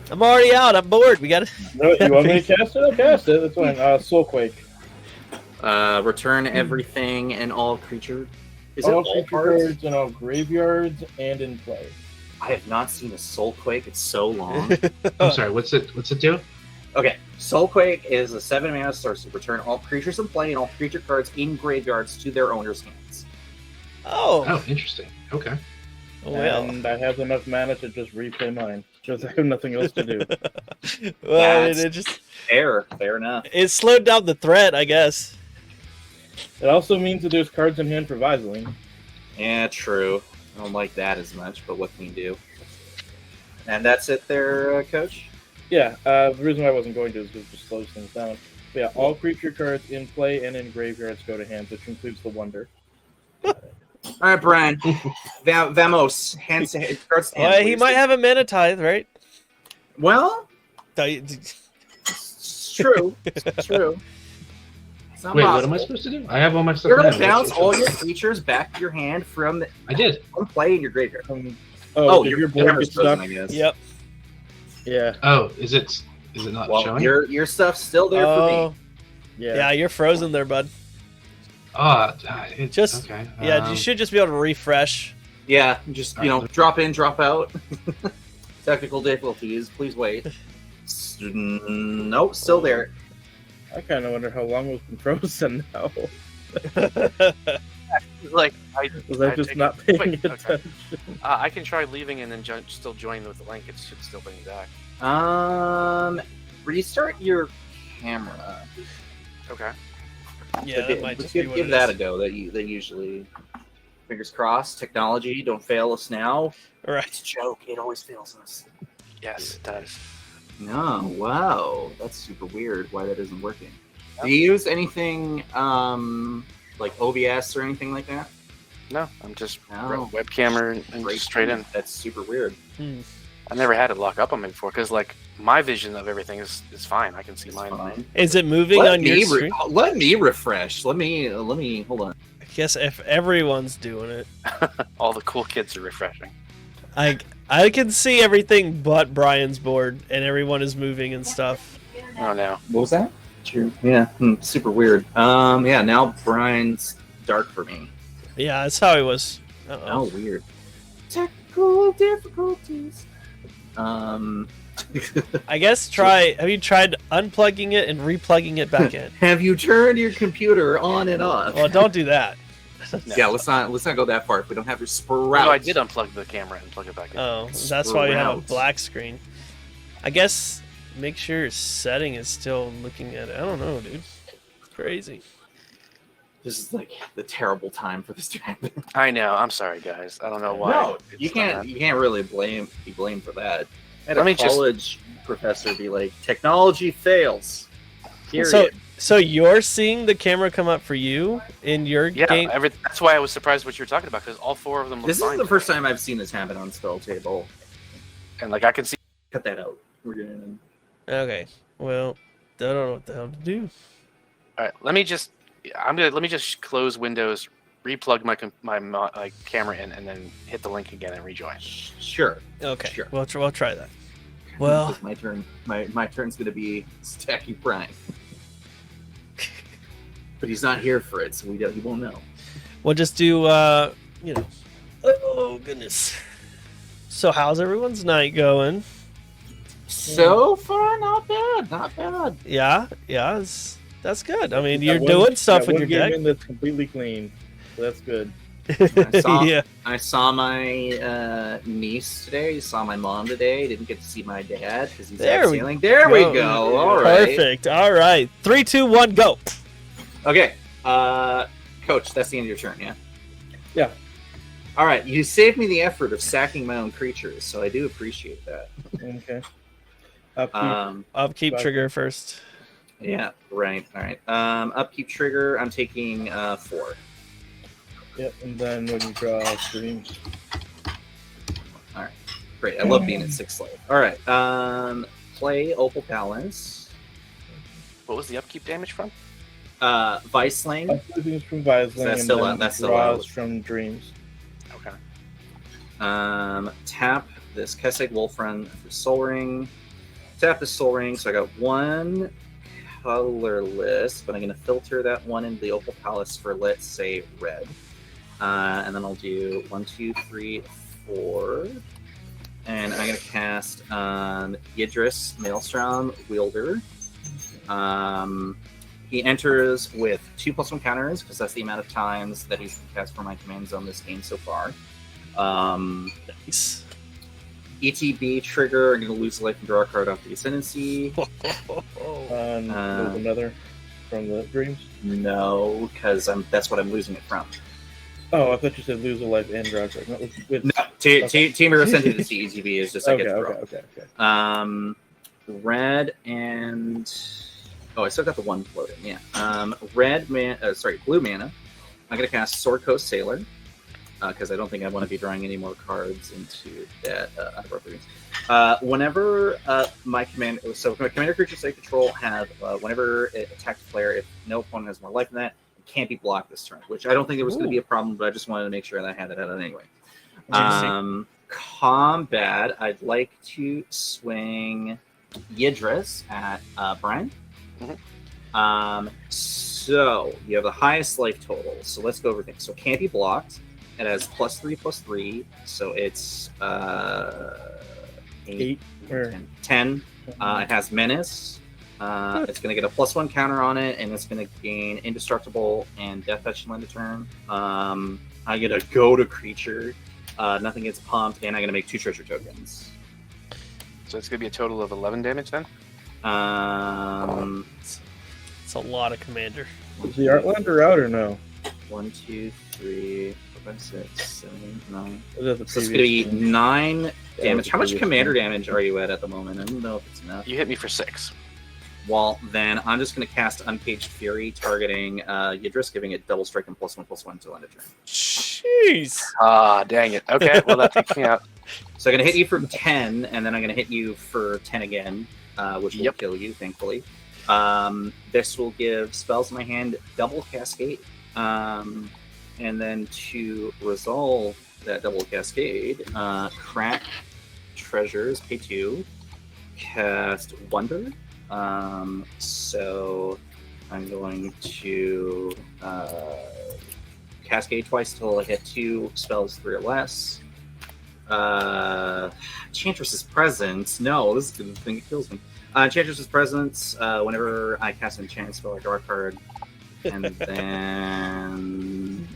I'm already out. I'm bored. We gotta. No, you want me to cast it? I'll cast it. That's fine. Soulquake. Return everything and all creature. Is All it all creature cards? cards in all graveyards and in play. I have not seen a Soulquake. It's so long. I'm sorry. What's it do? Okay, Soulquake is a 7-mana sorcery. Return all creatures in play and all creature cards in graveyards to their owner's hands. Oh. Oh, interesting. Okay. Well. And I have enough mana to just replay mine. Just I have nothing else to do. Well, That's- it just Fair enough. it slowed down the threat, I guess. It also means that there's cards in hand for Viseling. Yeah, true. I don't like that as much, but what can you do? And that's it there, Coach? Yeah, the reason why I wasn't going to is because it just slows things down. But yeah, all creature cards in play and in graveyards go to hand, which includes the Wonder. All right, Brian. Vamos. Hands to hand. Cards to hand, Well, he please. might have a mana tithe, right? Well, it's true. It's true. It's not Wait, what possible. am I supposed to do? I have all my stuff. You're going now. to bounce all your creatures back to your hand from I did. play in your graveyard. Did your board camera's get frozen, stuck? I guess. Yep. Yeah, Oh, is it not Well, showing? your stuff's still there for Oh, me. yeah, you're frozen there, bud. Just- okay. Yeah, you should just be able to refresh. Yeah, just, drop in, drop out. Technical difficulties, please wait. Nope, still there. I kind of wonder how long we've been frozen now. Like Was I just not paying Wait, okay. attention? I can try leaving and then still join with the link. It should still bring you back. Restart your camera. Okay. Yeah, that might just be what give it that is. a go. That usually, fingers crossed. Technology, don't fail us now. Right. It's a joke. It always fails us. Yes, it does. No, wow, that's super weird. Why that isn't working? Do you use anything like OBS or anything like that? No, I'm just No. webcam and Great just straight in. That's super weird. Hmm. I never had it lock up on me before because like my vision of everything is fine. I can see mine. Fine. Is it moving on your screen? Let me refresh. Let me hold on. I guess if everyone's doing it, All the cool kids are refreshing. I can see everything but Brian's board, and everyone is moving and stuff. Oh no. What was that? True. Yeah, super weird. Yeah, now Brian's dark for me. Yeah, that's how he was. Uh-oh. Oh, weird. Technical difficulties. I guess have you tried unplugging it and replugging it back in? Have you turned your computer on and off? Well, don't do that. Yeah, let's not go that far. If we don't have your sprout. No, I did unplug the camera and plug it back in. Oh, that's why you have a Sprout. black screen. I guess make sure your setting is still looking at it. I don't know, dude. Crazy. This is like the terrible time for this to happen. I know. I'm sorry, guys. I don't know why. No, it's you done can't. that. You can't really be blamed for that. I had Let a me just- college professor be like, "Technology fails." Period. So you're seeing the camera come up for you in your Yeah, game? that's why I was surprised what you were talking about because all four of them look This fine. is the first time I've seen this happen on Spell Table. And like I can see. Cut that out. We're gonna. Okay. Well, I don't know what the hell to do. All right, let me just close Windows, replug my camera in, and then hit the link again and rejoin. Sure. Okay. Sure. We'll try that. Well, It's my turn. My turn's gonna be stacking Brian. But he's not here for it, so he won't know. we'll just do oh goodness. So how's everyone's night going? So far, not bad. Not bad. Yeah, that's That's good. I mean, Got you're one- doing stuff got with one your game deck. in that's completely clean. So that's good. Yeah. I saw my niece today. Saw my mom today. Didn't get to see my dad because he's There out we sailing. There we go. go. All right. Perfect. All right. 3, 2, 1, go. Okay. Coach, that's the end of your turn, yeah? Yeah. All right. You saved me the effort of sacking my own creatures, so I do appreciate that. Okay. Upkeep. Upkeep Bye. trigger first. Yeah, right. All right. Upkeep trigger, I'm taking 4. Yep. And then when you draw Dreams. Great. I love being at 6 life. All right. Play Opal Palace. What was the upkeep damage from? Viceling. Upkeep from Visling. That's and still then out- that's still draws out. from Dreams. Okay. Tap this Kessig Wolfrun for Soul Ring. Tap the Soul Ring. So I got 1 colorless, but I'm going to filter that one into the Opal Palace for, let's say, red. And then I'll do 1, 2, 3, 4. And I'm going to cast Yidris Maelstrom Wielder. He enters with 2+1 counters because that's the amount of times that he's cast for my command zone this game so far. Nice. ETB trigger. I'm going to lose a life and draw a card off the Ascendancy. And move another from the Dreams. No, because that's what I'm losing it from. Oh, I thought you said lose a life and draw a card. No, with, No, Team Hero Ascendancy ETB is just I get to draw. Okay. Red and I still got the one floating. Yeah. Blue mana. I'm gonna cast Sword Coast Sailor because I don't think I want to be drawing any more cards into that unappropriate. Whenever my commander creatures I control have whenever it attacks a player, if no opponent has more life than that, it can't be blocked this turn. Which I don't think there was going to be a problem, but I just wanted to make sure that I had that out anyway. Combat. I'd like to swing Yidris at Brian. So you have the highest life total. So let's go over things. So can't be blocked. It has +3/+3. So it's 8 or 10. It has menace. It's going to get a +1 counter on it, and it's going to gain indestructible and death touch in end of turn. I get a go to creature. Nothing gets pumped, and I'm going to make 2 treasure tokens. So it's going to be a total of 11 damage then? It's a lot of commander. is the Artlander out or no? 1, 2, 3, 4, 5, 6, 7, 9. Is that the So it's going to be previous one? 9 damage. the How much previous commander one. damage are you at the moment? I don't know if it's enough. You hit me for 6. Well, then I'm just going to cast Uncaged Fury, targeting Yidris, giving it double strike and +1/+1 until end of turn. Jeez. Ah, dang it. Okay, well, that takes me out. So I'm going to hit you for 10, and then I'm going to hit you for 10 again, which will kill you, thankfully. This will give spells in my hand double cascade. And then to resolve that double cascade, crack treasures, pay 2, cast Wonder. So I'm going to cascade twice till I hit 2 spells, 3 or less. Enchantress's Presence. No, this is the thing that kills me. Enchantress's Presence. Whenever I cast an enchantment spell, I draw a card, and then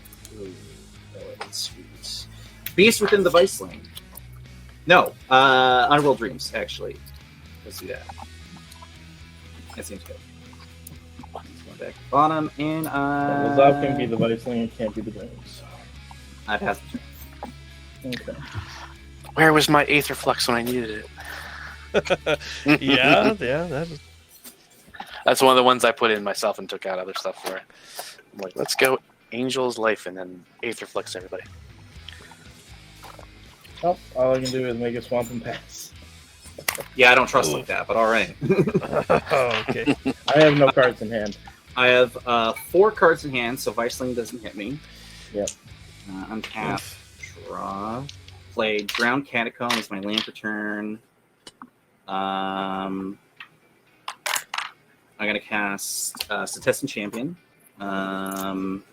sweet. Beast within the Viceling. No, Unreal Dreams. Actually, let's do that. That seems good. Let's go back to the bottom, and The Zav can be the Viceling, it can't be the Dreams. I passed. Okay. Where was my Aether Flux when I needed it? Yeah. That's one of the ones I put in myself and took out other stuff for it. I'm like, let's go Angel's Life and then Aether Flux everybody. Oh, all I can do is make a swamp and pass. Yeah, I don't trust like that, but all right. Oh, okay. I have no cards in hand. I have 4 cards in hand, so Viceling doesn't hit me. Yep. Untap, draw, play Drowned Catacomb as my land for turn. I'm going to cast Setessan Champion. I'm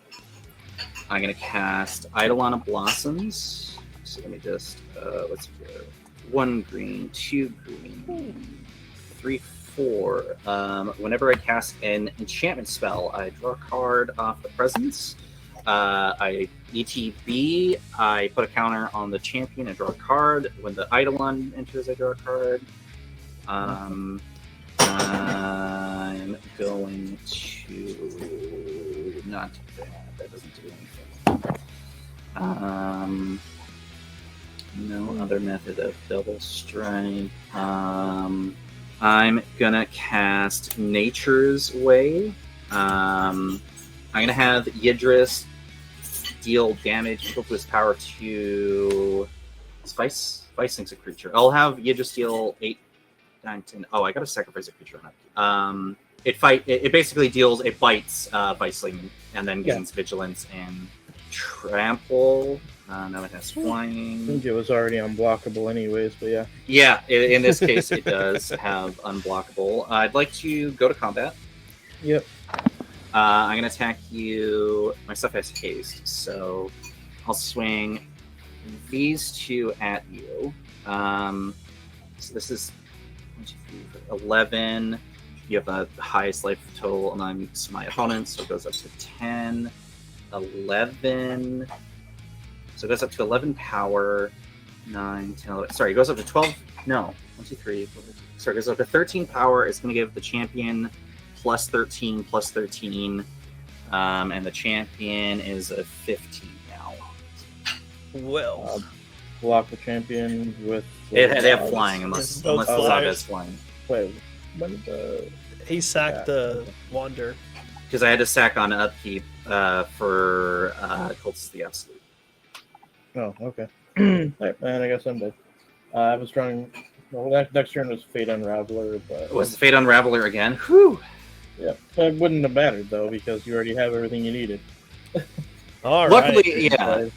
going to cast Eidolon of Blossoms. So let me just, let's go. 1 green, 2 green, 3, 4. Whenever I cast an enchantment spell, I draw a card off the presence. I ETB, I put a counter on the champion and draw a card. When the Eidolon enters, I draw a card. I'm going to not do that. That doesn't do anything. No other method of double strike. I'm gonna cast Nature's Way. I'm gonna have Yidris deal damage equal to his power to Spice sinks a creature. I'll have Yidris deal 8, 9, 10. Oh, I gotta sacrifice a creature on that. It basically deals, it bites Viceling and then gains vigilance and trample. Now it has I flying. think it was already unblockable anyways, but yeah. Yeah, in this case, it does have unblockable. I'd like to go to combat. Yep. I'm going to attack you. My stuff has haste, so I'll swing these 2 at you. So this is 1, 2, 3, 11. You have the highest life total amongst my opponents, so it goes up to 10, 11. So it goes up to 11 power, 9, 10, 11. Sorry, it goes up to 12. No, 1, 2, 3. 4, sorry, it goes up to 13 power. It's going to give the champion plus 13, plus 13. And the champion is a 15 now. Well, Block the champion with. They have flying unless Both Zab flyers. has flying. Wait, when did the. he sacked the Wander. Because I had to sack on upkeep for Cults of the Absolute. Oh, okay. Alright, and I guess I'm dead. I was trying. Well, next turn was Fate Unraveler, but. Was Fate Unraveler again? Whew! Yeah. It wouldn't have mattered, though, because you already have everything you needed. All right. Luckily, yeah.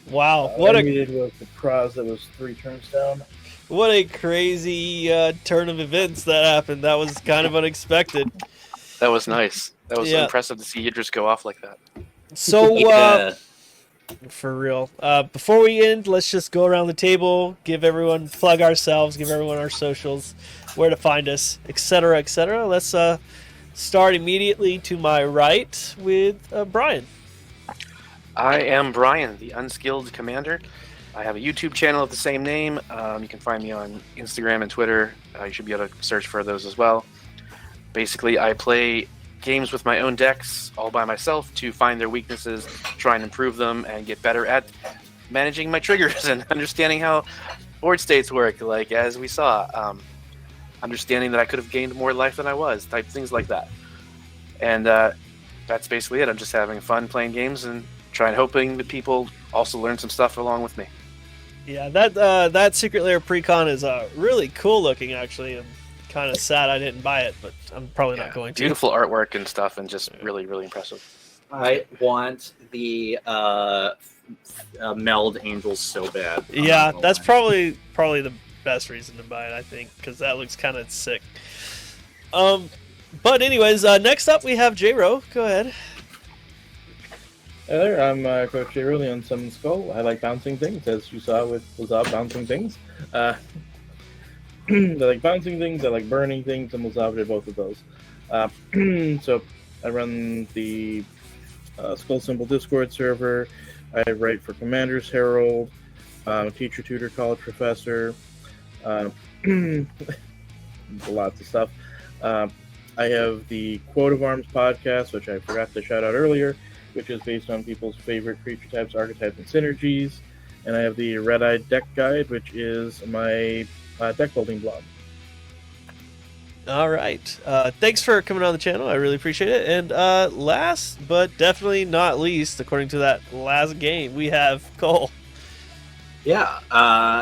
Wow. What I needed was the Praz that was 3 turns down. What a crazy turn of events that happened. That was kind of unexpected. That was nice. That was Yeah. impressive to see Yidris go off like that. So, Yeah. for real, before we end, let's just go around the table, give everyone, plug ourselves, give everyone our socials, where to find us, etc., etc. Let's start immediately to my right with Brian. I am Brian, the Unskilled Commander. I have a YouTube channel of the same name. You can find me on Instagram and Twitter. You should be able to search for those as well. Basically, I play games with my own decks all by myself to find their weaknesses, try and improve them, and get better at managing my triggers and understanding how board states work, like as we saw. Understanding that I could have gained more life than I was, type things like that. And that's basically it. I'm just having fun playing games and hoping that people also learn some stuff along with me. Yeah, that Secret Lair Precon is really cool looking, actually. I'm kind of sad I didn't buy it, but I'm probably not going to. Beautiful artwork and stuff, and just really, really impressive. I want the Meld Angels so bad. Yeah, that's probably the best reason to buy it, I think, because that looks kind of sick. But anyways, next up we have J-Ro. Go ahead. Hey there, I'm Coach J-Ro, the Unsummoned Skull. I like bouncing things, as you saw with Lazab bouncing things. I like bouncing things, I like burning things, and Lazab did both of those. So I run the Skull Symbol Discord server. I write for Commander's Herald. I'm a teacher, tutor, college professor. Lots of stuff. I have the Quote of Arms podcast, which I forgot to shout out earlier, which is based on people's favorite creature types, archetypes, and synergies. And I have the Red-Eyed Deck Guide, which is my deck building blog. All right. Thanks for coming on the channel. I really appreciate it. And last but definitely not least, according to that last game, we have Cole. Yeah,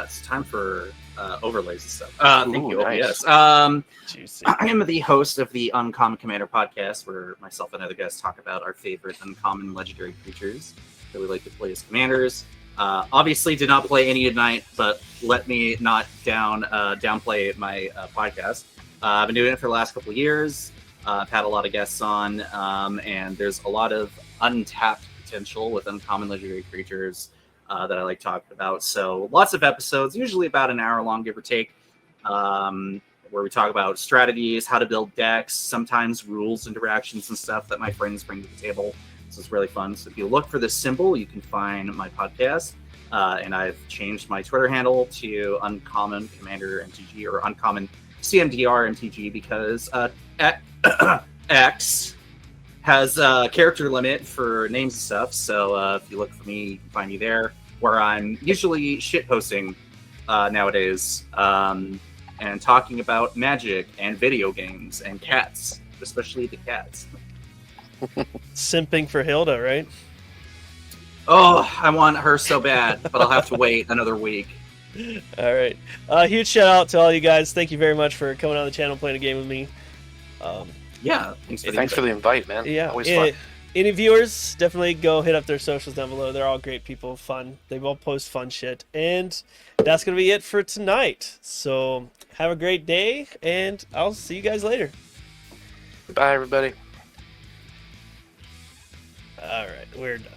it's time for overlays and stuff. Thank Ooh, you. nice. Yes. Juicy. I am the host of the Uncommon Commander podcast, where myself and other guests talk about our favorite uncommon legendary creatures that we like to play as commanders. Obviously, did not play any tonight, but let me not downplay my podcast. I've been doing it for the last couple of years. I've had a lot of guests on, and there's a lot of untapped potential with uncommon legendary creatures that I like talking about. So lots of episodes, usually about an hour long, give or take. where we talk about strategies, how to build decks, sometimes rules, interactions, and stuff that my friends bring to the table. So it's really fun. So if you look for this symbol, you can find my podcast. And I've changed my Twitter handle to Uncommon Commander MTG or Uncommon CMDR MTG because X has a character limit for names and stuff. So if you look for me, you can find me there, where I'm usually shitposting nowadays and talking about magic and video games and cats, especially the cats. Simping for Hilda, right? Oh, I want her so bad, but I'll have to wait another week. All right. Huge shout out to all you guys. Thank you very much for coming on the channel, playing a game with me. Yeah, Thanks for the invite, man. Yeah. Always fun. Any viewers, definitely go hit up their socials down below. They're all great people, fun. They all post fun shit. And that's going to be it for tonight. So have a great day, and I'll see you guys later. Bye, everybody. All right. We're done.